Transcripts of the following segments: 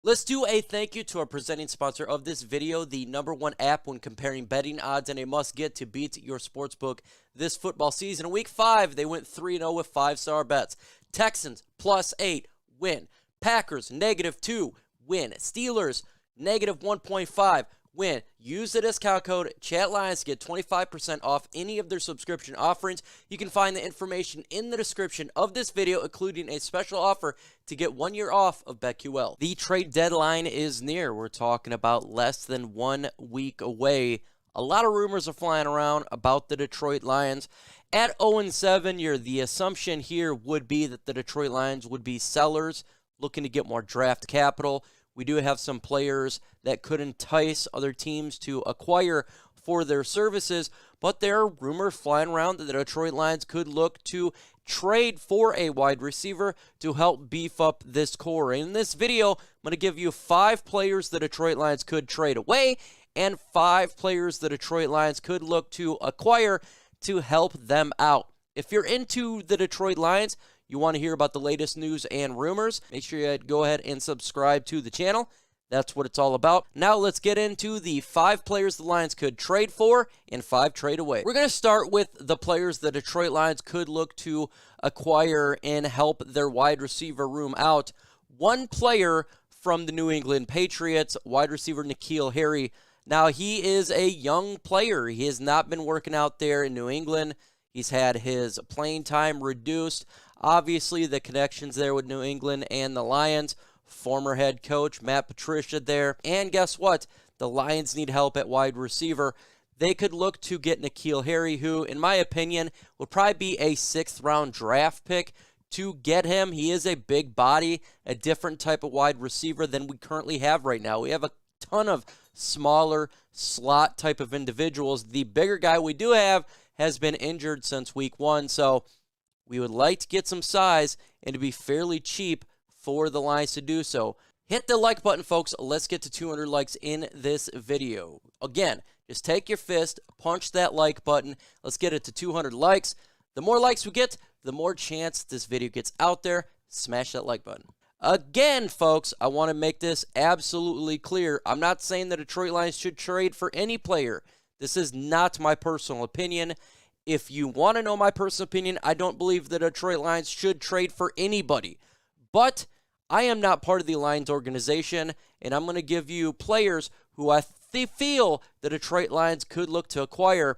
Let's do a thank you to our presenting sponsor of this video, the #1 app when comparing betting odds and a must-get to beat your sportsbook this football season. In Week 5, they went 3-0 with 5-star bets. Texans, +8, win. Packers, -2, win. Steelers, -1.5, win. Use the discount code ChatLions to get 25% off any of their subscription offerings. You can find the information in the description of this video, including a special offer to get 1 year off of BetQL. The trade deadline is near. We're talking about less than 1 week away. A lot of rumors are flying around about the Detroit Lions. At 0-7, the assumption here would be that the Detroit Lions would be sellers looking to get more draft capital. We do have some players that could entice other teams to acquire for their services, but there are rumors flying around that the Detroit Lions could look to trade for a wide receiver to help beef up this core. In this video, I'm going to give you 5 players the Detroit Lions could trade away and 5 players the Detroit Lions could look to acquire to help them out. If you're into the Detroit Lions, you want to hear about the latest news and rumors, make sure you go ahead and subscribe to the channel. That's what it's all about. Now let's get into the 5 players the Lions could trade for and 5 trade away. We're going to start with the players the Detroit Lions could look to acquire and help their wide receiver room out. One player from the New England Patriots, wide receiver N'Keal Harry. Now, he is a young player. He has not been working out there in New England. He's had his playing time reduced. Obviously, the connections there with New England and the Lions. Former head coach Matt Patricia there. And guess what? The Lions need help at wide receiver. They could look to get N'Keal Harry, who, in my opinion, would probably be a 6th-round draft pick. To get him, he is a big body, a different type of wide receiver than we currently have right now. We have a ton of smaller slot type of individuals. The bigger guy we do have has been injured since week 1, so we would like to get some size and to be fairly cheap for the Lions to do so. Hit the like button, folks. Let's get to 200 likes in this video. Again, just take your fist, punch that like button. Let's get it to 200 likes. The more likes we get, the more chance this video gets out there. Smash that like button. Again, folks, I want to make this absolutely clear. I'm not saying the Detroit Lions should trade for any player. This is not my personal opinion. If you want to know my personal opinion, I don't believe the Detroit Lions should trade for anybody. But I am not part of the Lions organization, and I'm going to give you players who I feel the Detroit Lions could look to acquire.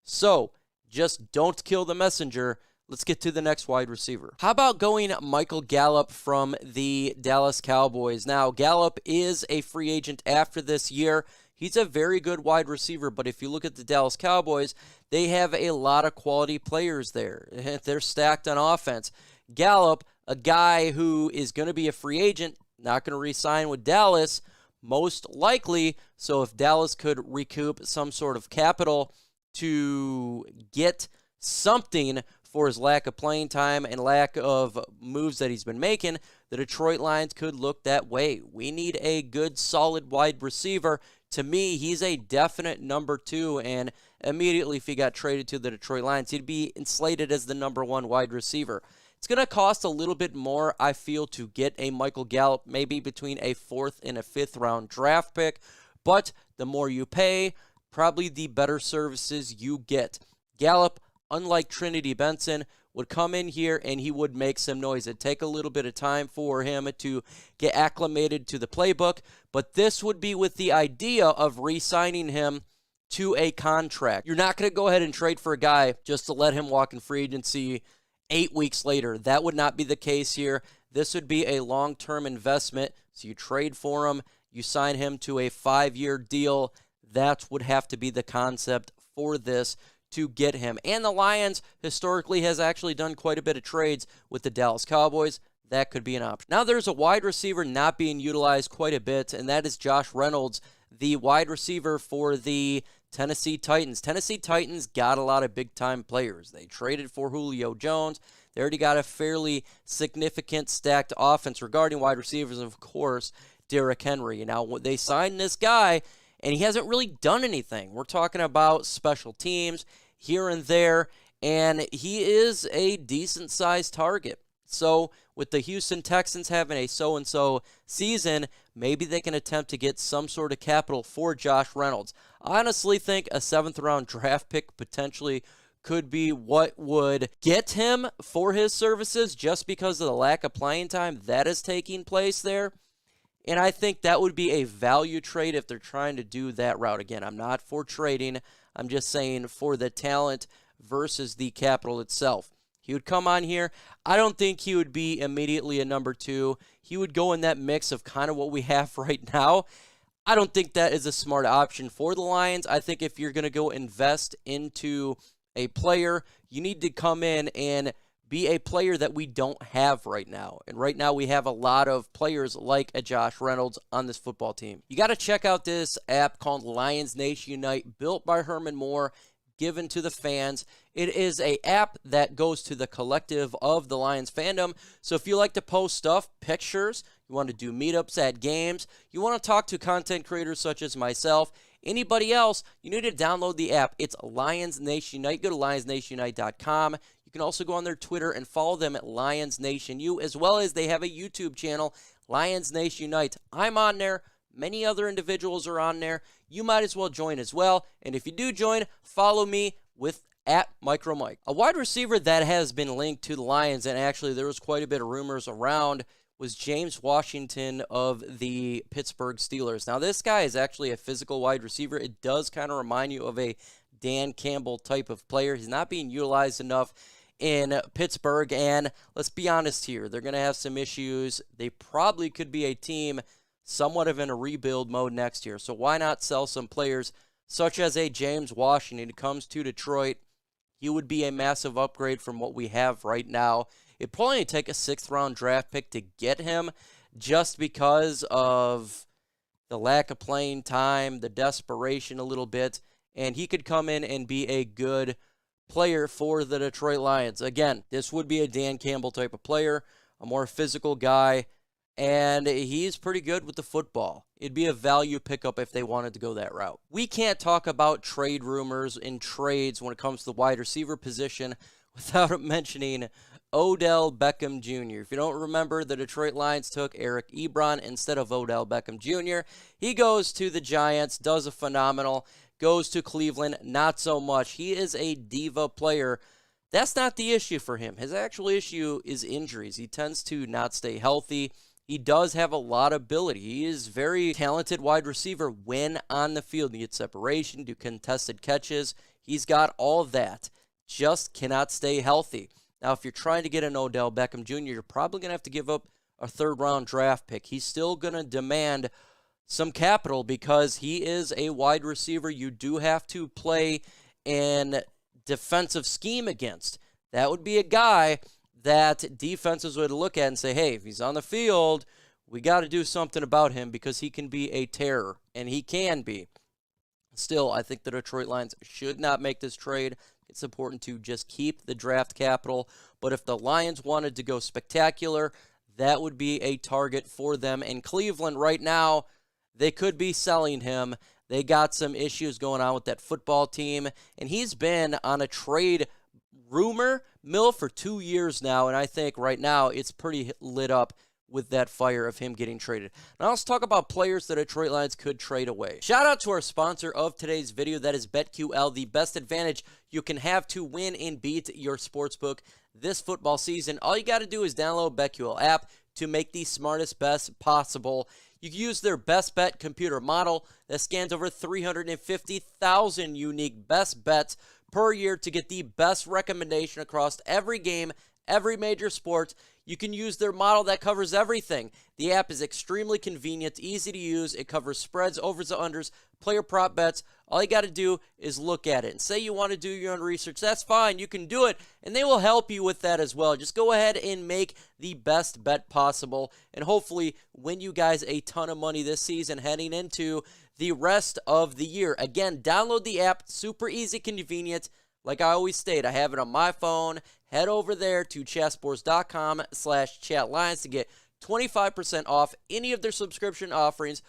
So, just don't kill the messenger. Let's get to the next wide receiver. How about going Michael Gallup from the Dallas Cowboys? Now, Gallup is a free agent after this year. He's a very good wide receiver, but if you look at the Dallas Cowboys, they have a lot of quality players there. They're stacked on offense. Gallup, a guy who is going to be a free agent, not going to re-sign with Dallas, most likely. So if Dallas could recoup some sort of capital to get something for his lack of playing time and lack of moves that he's been making, the Detroit Lions could look that way. We need a good, solid wide receiver. To me, he's a definite number 2, and immediately if he got traded to the Detroit Lions, he'd be slated as the #1 wide receiver. It's going to cost a little bit more, I feel, to get a Michael Gallup, maybe between a 4th and a 5th-round draft pick, but the more you pay, probably the better services you get. Gallup, unlike Trinity Benson, would come in here and he would make some noise. It'd take a little bit of time for him to get acclimated to the playbook, but this would be with the idea of re-signing him to a contract. You're not going to go ahead and trade for a guy just to let him walk in free agency 8 weeks later. That would not be the case here. This would be a long-term investment, so you trade for him, you sign him to a 5-year deal. That would have to be the concept for this to get him. And the Lions historically has actually done quite a bit of trades with the Dallas Cowboys. That could be an option. Now there's a wide receiver not being utilized quite a bit, and that is Josh Reynolds, the wide receiver for the Tennessee Titans. Tennessee Titans got a lot of big-time players. They traded for Julio Jones. They already got a fairly significant stacked offense regarding wide receivers, and of course, Derrick Henry. Now, they signed this guy, and he hasn't really done anything. We're talking about special teams here and there, and he is a decent-sized target. So with the Houston Texans having a so-and-so season, maybe they can attempt to get some sort of capital for Josh Reynolds. I honestly think a 7th-round draft pick potentially could be what would get him for his services just because of the lack of playing time that is taking place there. And I think that would be a value trade if they're trying to do that route. Again, I'm not for trading. I'm just saying for the talent versus the capital itself. He would come on here. I don't think he would be immediately a number 2. He would go in that mix of kind of what we have right now. I don't think that is a smart option for the Lions. I think if you're going to go invest into a player, you need to come in and be a player that we don't have right now. And right now we have a lot of players like a Josh Reynolds on this football team. You got to check out this app called Lions Nation Unite, built by Herman Moore, given to the fans. It is an app that goes to the collective of the Lions fandom. So if you like to post stuff, pictures, you want to do meetups at games, you want to talk to content creators such as myself, anybody else, you need to download the app. It's Lions Nation Unite. Go to lionsnationunite.com. You can also go on their Twitter and follow them at Lions Nation U, as well as they have a YouTube channel, Lions Nation Unite. I'm on there. Many other individuals are on there. You might as well join as well. And if you do join, follow me with at MicroMike. A wide receiver that has been linked to the Lions, and actually there was quite a bit of rumors around, was James Washington of the Pittsburgh Steelers. Now, this guy is actually a physical wide receiver. It does kind of remind you of a Dan Campbell type of player. He's not being utilized enough in Pittsburgh, and let's be honest here, they're going to have some issues. They probably could be a team somewhat of in a rebuild mode next year. So why not sell some players such as a James Washington who comes to Detroit? He would be a massive upgrade from what we have right now. It'd probably take a 6th-round draft pick to get him just because of the lack of playing time, the desperation a little bit, and he could come in and be a good player for the Detroit Lions. Again, this would be a Dan Campbell type of player, a more physical guy, and he's pretty good with the football. It'd be a value pickup if they wanted to go that route. We can't talk about trade rumors and trades when it comes to the wide receiver position without mentioning Odell Beckham Jr. If you don't remember, the Detroit Lions took Eric Ebron instead of Odell Beckham Jr. He goes to the Giants, does a phenomenal, goes to Cleveland, not so much. He is a diva player. That's not the issue for him. His actual issue is injuries. He tends to not stay healthy. He does have a lot of ability. He is very talented wide receiver when on the field. He gets separation, do contested catches. He's got all of that. Just cannot stay healthy. Now, if you're trying to get an Odell Beckham Jr., you're probably going to have to give up a 3rd-round draft pick. He's still going to demand some capital because he is a wide receiver you do have to play in defensive scheme against. That would be a guy that defenses would look at and say, hey, if he's on the field, we got to do something about him because he can be a terror, and he can be. Still, I think the Detroit Lions should not make this trade. It's important to just keep the draft capital. But if the Lions wanted to go spectacular, that would be a target for them. And Cleveland right now, they could be selling him. They got some issues going on with that football team. And he's been on a trade rumor mill for 2 years now. And I think right now it's pretty lit up with that fire of him getting traded. Now let's talk about players that Detroit Lions could trade away. Shout out to our sponsor of today's video, that is BetQL, the best advantage you can have to win and beat your sportsbook this football season. All you got to do is download BetQL app to make the smartest bets possible. You can use their best bet computer model that scans over 350,000 unique best bets per year to get the best recommendation across every game, every major sport. You can use their model that covers everything. The app is extremely convenient, easy to use. It covers spreads, overs, and unders, player prop bets. All you got to do is look at it. And say you want to do your own research, that's fine. You can do it, and they will help you with that as well. Just go ahead and make the best bet possible, and hopefully win you guys a ton of money this season heading into the rest of the year. Again, download the app. Super easy, convenient. Like I always state, I have it on my phone. Head over there to chatsports.com/chatlions to get 25% off any of their subscription offerings.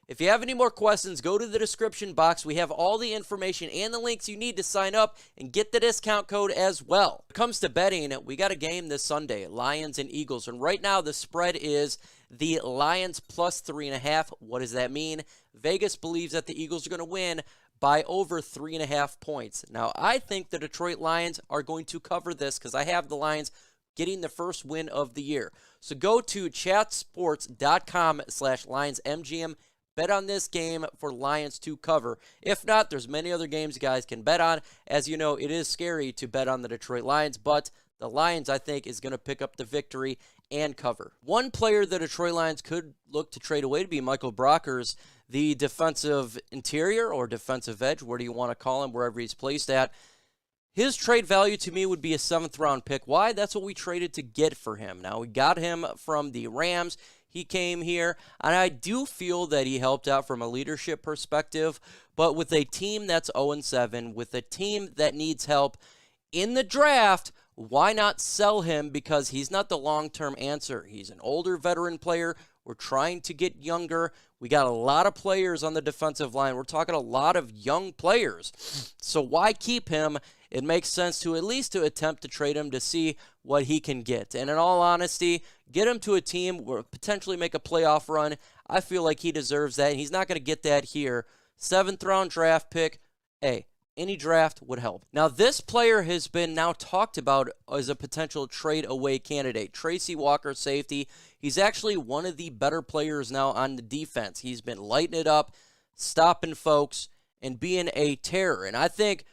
If you have any more questions, go to the description box. We have all the information and the links you need to sign up and get the discount code as well. When it comes to betting, we got a game this Sunday, Lions and Eagles. And right now the spread is the Lions plus 3.5. What does that mean? Vegas believes that the Eagles are going to win by over 3.5 points. Now, I think the Detroit Lions are going to cover this because I have the Lions getting the first win of the year. So go to chatsports.com/LionsMGM. Bet on this game for Lions to cover. If not, there's many other games you guys can bet on. As you know, it is scary to bet on the Detroit Lions, but the Lions, I think, is going to pick up the victory and cover. One player the Detroit Lions could look to trade away to be Michael Brockers, the defensive interior or defensive edge, where do you want to call him, wherever he's placed at. His trade value to me would be a 7th-round pick. Why? That's what we traded to get for him. Now, we got him from the Rams. He came here, and I do feel that he helped out from a leadership perspective, but with a team that's 0-7, with a team that needs help in the draft, why not sell him? Because he's not the long-term answer. He's an older veteran player. We're trying to get younger. We got a lot of players on the defensive line. We're talking a lot of young players. So why keep him? It makes sense to at least to attempt to trade him to see what he can get. And in all honesty, get him to a team where potentially make a playoff run. I feel like he deserves that. And he's not going to get that here. 7th-round draft pick. Hey, any draft would help. Now, this player has been now talked about as a potential trade away candidate. Tracy Walker, safety. He's actually one of the better players now on the defense. He's been lighting it up, stopping folks, and being a terror. And I think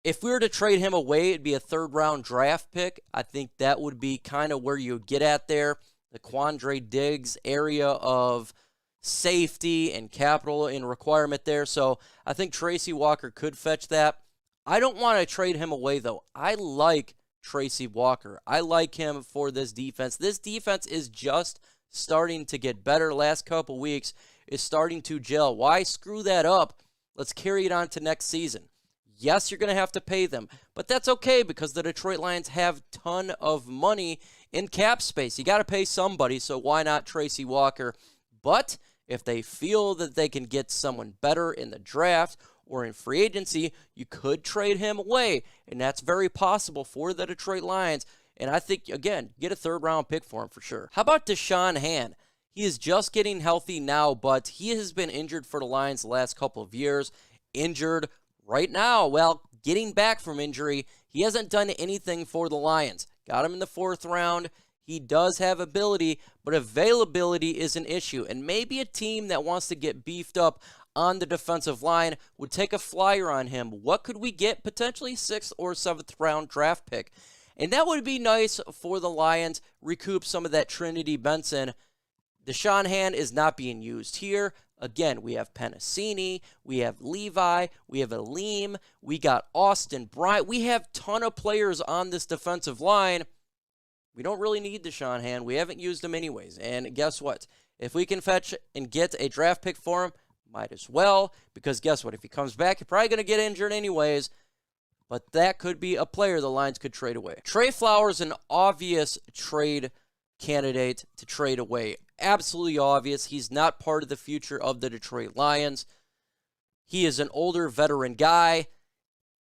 if we were to trade him away, it'd be a 3rd-round draft pick. I think that would be kind of where you get at there. The Quandre Diggs area of safety and capital in requirement there. So I think Tracy Walker could fetch that. I don't want to trade him away, though. I like Tracy Walker. I like him for this defense. This defense is just starting to get better. Last couple weeks is starting to gel. Why screw that up? Let's carry it on to next season. Yes, you're going to have to pay them, but that's okay because the Detroit Lions have a ton of money in cap space. You got to pay somebody, so why not Tracy Walker? But if they feel that they can get someone better in the draft or in free agency, you could trade him away, and that's very possible for the Detroit Lions. And I think, again, get a 3rd-round pick for him for sure. How about Deshaun Hand? He is just getting healthy now, but he has been injured for the Lions the last couple of years. Injured right now, well, getting back from injury, he hasn't done anything for the Lions. Got him in the 4th round. He does have ability, but availability is an issue. And maybe a team that wants to get beefed up on the defensive line would take a flyer on him. What could we get? Potentially 6th or 7th round draft pick. And that would be nice for the Lions, recoup some of that Trinity Benson. Deshaun Hand is not being used here. Again, we have Penasini, we have Levi, we have Aleem, we got Austin Bryant. We have a ton of players on this defensive line. We don't really need Deshaun Hand. We haven't used him anyways. And guess what? If we can fetch and get a draft pick for him, might as well. Because guess what? If he comes back, you're probably going to get injured anyways. But that could be a player the Lions could trade away. Trey Flowers, an obvious trade candidate to trade away. Absolutely obvious. He's not part of the future of the Detroit Lions. He is an older veteran guy.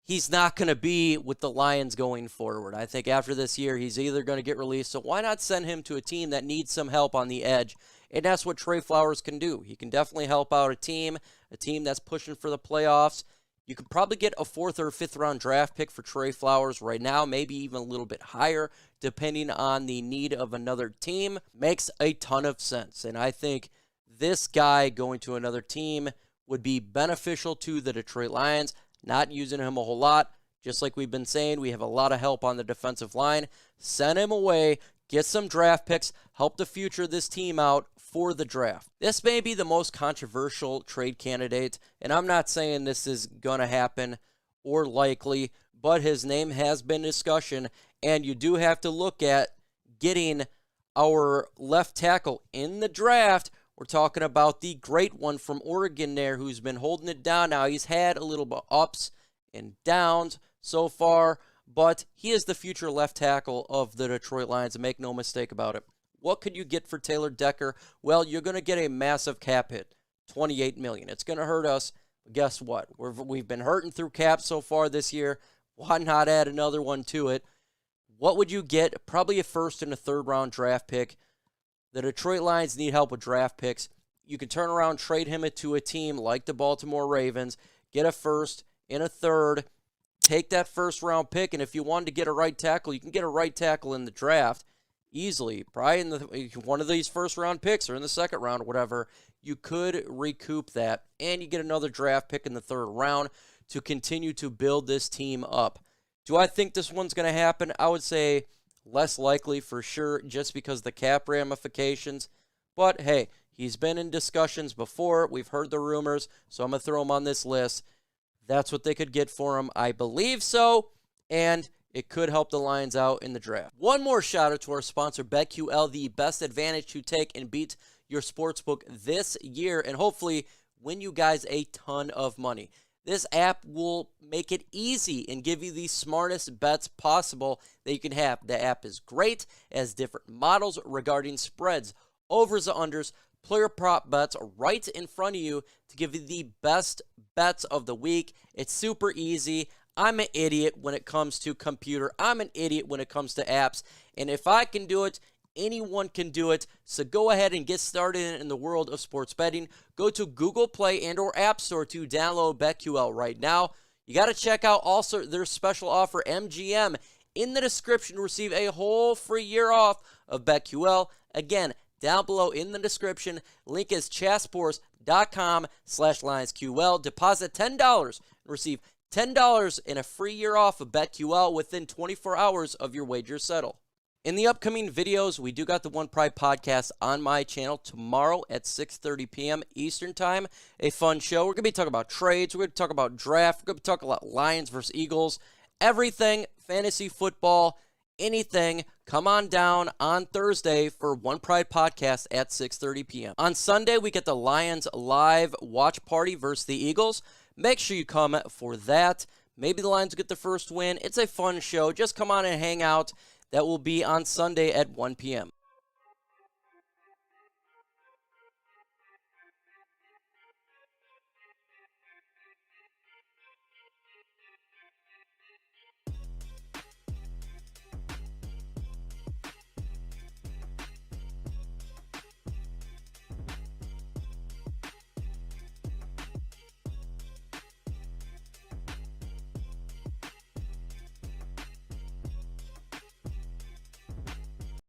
He's not going to be with the Lions going forward. I think after this year, he's either going to get released. So why not send him to a team that needs some help on the edge? And that's what Trey Flowers can do. He can definitely help out a team that's pushing for the playoffs. You could probably get a 4th or 5th round draft pick for Trey Flowers right now, maybe even a little bit higher, depending on the need of another team. Makes a ton of sense. And I think this guy going to another team would be beneficial to the Detroit Lions. Not using him a whole lot. Just like we've been saying, we have a lot of help on the defensive line. Send him away. Get some draft picks. Help the future of this team out for the draft. This may be the most controversial trade candidate, and I'm not saying this is going to happen or likely, but his name has been discussion, and you do have to look at getting our left tackle in the draft. We're talking about the great one from Oregon there who's been holding it down now. He's had a little bit ups and downs so far, but he is the future left tackle of the Detroit Lions, and make no mistake about it. What could you get for Taylor Decker? Well, you're going to get a massive cap hit. $28 million. It's going to hurt us. But guess what? We've been hurting through cap so far this year. Why not add another one to it? What would you get? Probably a first and a third-round draft pick. The Detroit Lions need help with draft picks. You could turn around, trade him to a team like the Baltimore Ravens, get a first and a third, take that first-round pick, and if you wanted to get a right tackle, you can get a right tackle in the draft easily. Probably in one of these first-round picks or in the second round or whatever, you could recoup that, and you get another draft pick in the third round to continue to build this team up. Do I think this one's going to happen? I would say less likely for sure, just because of the cap ramifications. But hey, he's been in discussions before. We've heard the rumors, so I'm going to throw him on this list. That's what they could get for him. I believe so, and it could help the Lions out in the draft. One more shout out to our sponsor, BetQL, the best advantage to take and beat your sportsbook this year, and hopefully win you guys a ton of money. This app will make it easy and give you the smartest bets possible that you can have. The app is great, it has different models regarding spreads, overs, unders, player prop bets right in front of you to give you the best bets of the week. It's super easy. I'm an idiot when it comes to computer. I'm an idiot when it comes to apps. And if I can do it, anyone can do it. So go ahead and get started in the world of sports betting. Go to Google Play and or App Store to download BetQL right now. You got to check out also their special offer, MGM. In the description, receive a whole free year off of BetQL. Again, down below in the description, link is chatsports.com/LionsQL. Deposit $10 and receive $10 in a free year off of BetQL within 24 hours of your wager settle. In the upcoming videos, we do got the OnePride podcast on my channel tomorrow at 6:30 p.m. Eastern Time. A fun show. We're going to be talking about trades. We're going to talk about draft. We're going to talk about Lions versus Eagles. Everything, fantasy football, anything. Come on down on Thursday for OnePride podcast at 6:30 p.m. On Sunday, we get the Lions live watch party versus the Eagles. Make sure you come for that. Maybe the Lions get the first win. It's a fun show. Just come on and hang out. That will be on Sunday at 1 p.m.